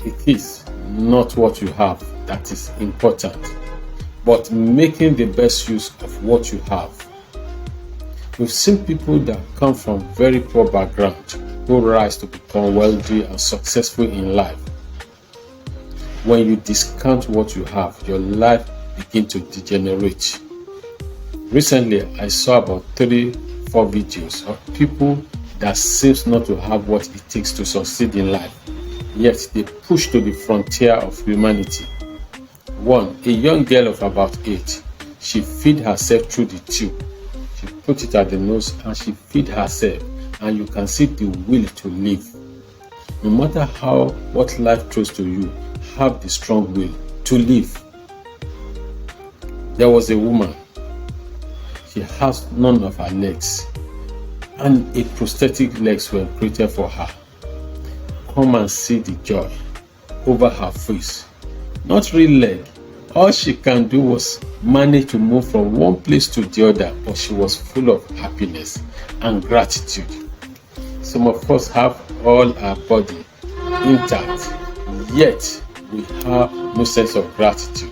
It is not what you have that is important, but making the best use of what you have. We've seen people that come from very poor background who rise to become wealthy and successful in life. When you discount what you have, your life begins to degenerate. Recently, I saw about 3-4 videos of people that seems not to have what it takes to succeed in life, yet they push to the frontier of humanity. One, a young girl of about 8, she feed herself through the tube. She put it at the nose and she feed herself, and you can see the will to live. No matter what life throws to you, have the strong will to live. There was a woman. She has none of her legs, and a prosthetic legs were created for her. Come and see the joy over her face. Not real leg. All she can do was manage to move from one place to the other, but she was full of happiness and gratitude. Some of us have all our body intact, yet we have no sense of gratitude.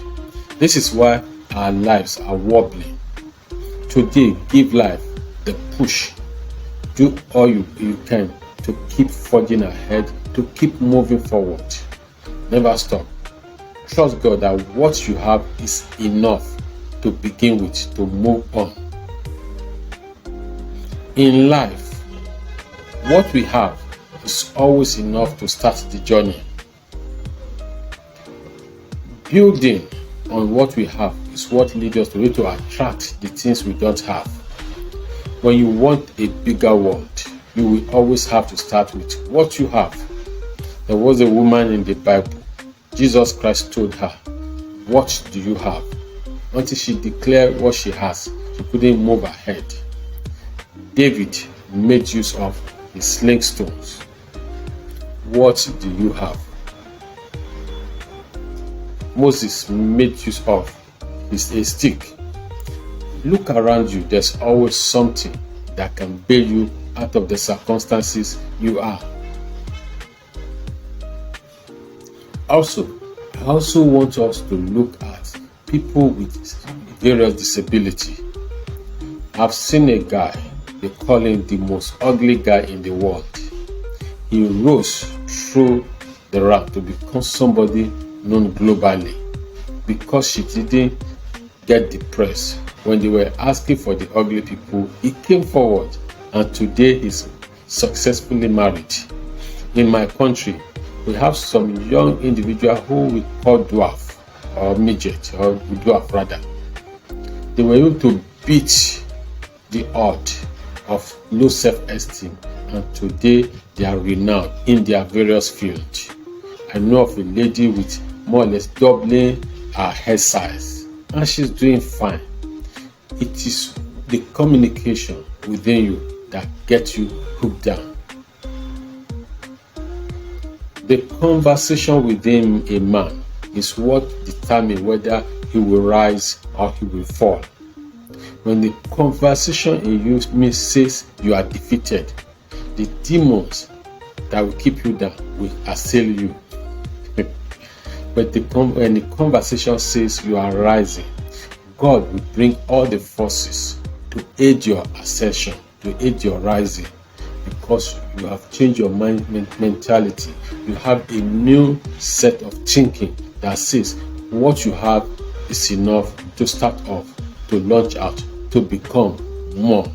This is why our lives are wobbling. Today, give life the push. Do all you can to keep forging ahead, to keep moving forward. Never stop. Trust God that what you have is enough to begin with, to move on. In life, what we have is always enough to start the journey. Building on what we have is what leads us to be able to attract the things we don't have. When you want a bigger world, you will always have to start with what you have. There was a woman in the Bible. Jesus Christ told her, "What do you have?" Until she declared what she has, she couldn't move ahead. David made use of his sling stones. What do you have? Moses made use of a stick. Look around you. There's always something that can bail you out of the circumstances you are. I also want us to look at people with various disability. I've seen a guy, they call him the most ugly guy in the world. He rose through the rank to become somebody known globally because she didn't get depressed. When they were asking for the ugly people, he came forward, and today he's successfully married. In my country, we have some young individual who we call dwarf or midget or dwarf rather. They were able to beat the odds of low self-esteem, and today they are renowned in their various fields. I know of a lady with more or less doubling her head size, and she's doing fine. It is the communication within you that gets you hooked down. The conversation within a man is what determines whether he will rise or he will fall. When the conversation in you says you are defeated, the demons that will keep you down will assail you. But when the conversation says you are rising, God will bring all the forces to aid your ascension, to aid your rising, because you have changed your mentality. You have a new set of thinking that says what you have is enough to start off, to launch out, to become more.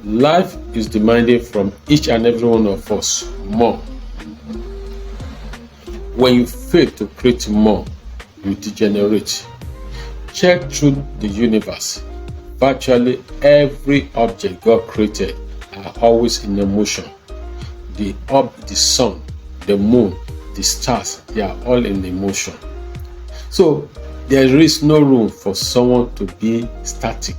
Life is demanding from each and every one of us more. When you fail to create more, you degenerate. Check through the universe. Virtually every object God created are always in motion. The sun, the moon, the stars, they are all in motion. So there is no room for someone to be static.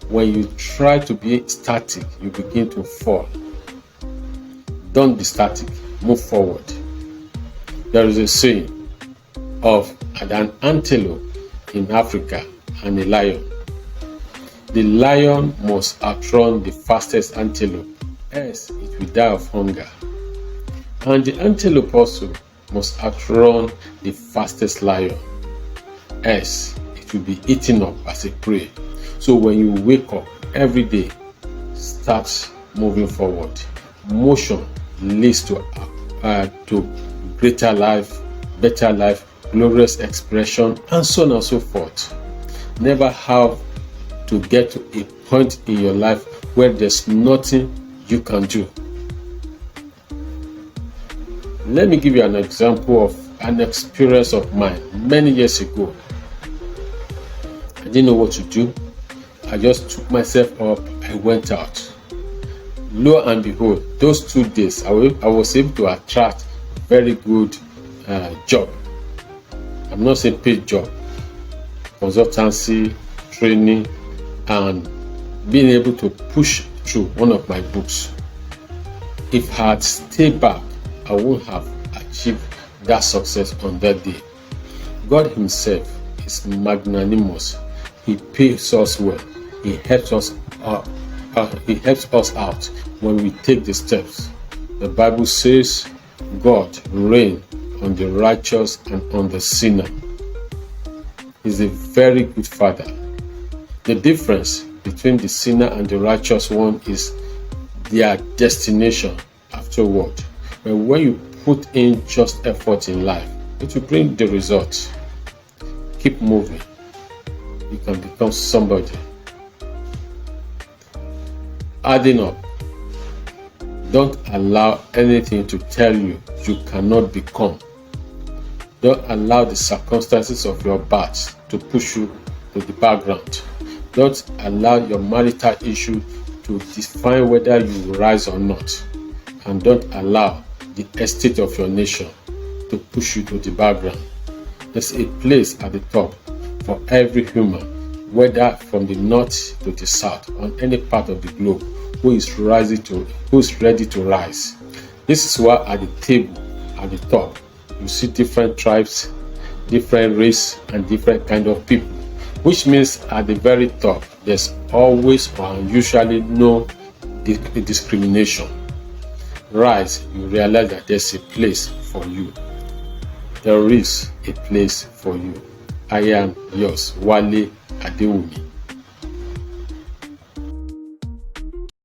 When you try to be static, you begin to fall. Don't be static, move forward. There is a saying of an antelope in Africa and a lion. The lion must outrun the fastest antelope, else it will die of hunger. And the antelope also must outrun the fastest lion, else it will be eaten up as a prey. So when you wake up every day, start moving forward. Motion leads to greater life, better life, glorious expression, and so on and so forth. Never have to get to a point in your life where there's nothing you can do. Let me give you an example of an experience of mine many years ago. I didn't know what to do. I just took myself up. I went out. Lo and behold, those 2 days I was able to attract very good job. I'm not saying paid job, consultancy, training, and being able to push through one of my books. If I had stayed back, I wouldn't have achieved that success on that day. God Himself is magnanimous. He pays us well. He helps us out when we take the steps. The Bible says God reigns on the righteous and on the sinner. He's a very good Father. The difference between the sinner and the righteous one is their destination afterward. But when you put in just effort in life, it will bring the results. Keep moving. You can become somebody. Adding up, don't allow anything to tell you cannot become. Don't allow the circumstances of your birth to push you to the background. Don't allow your marital issue to define whether you will rise or not. And don't allow the estate of your nation to push you to the background. There's a place at the top for every human, whether from the north to the south, on any part of the globe, who is ready to rise. This is why at the table, at the top, you see different tribes, different race, and different kind of people. Which means at the very top, there's always or usually no discrimination. Rise, you realize that there's a place for you. There is a place for you. I am yours, Wale Adewumi.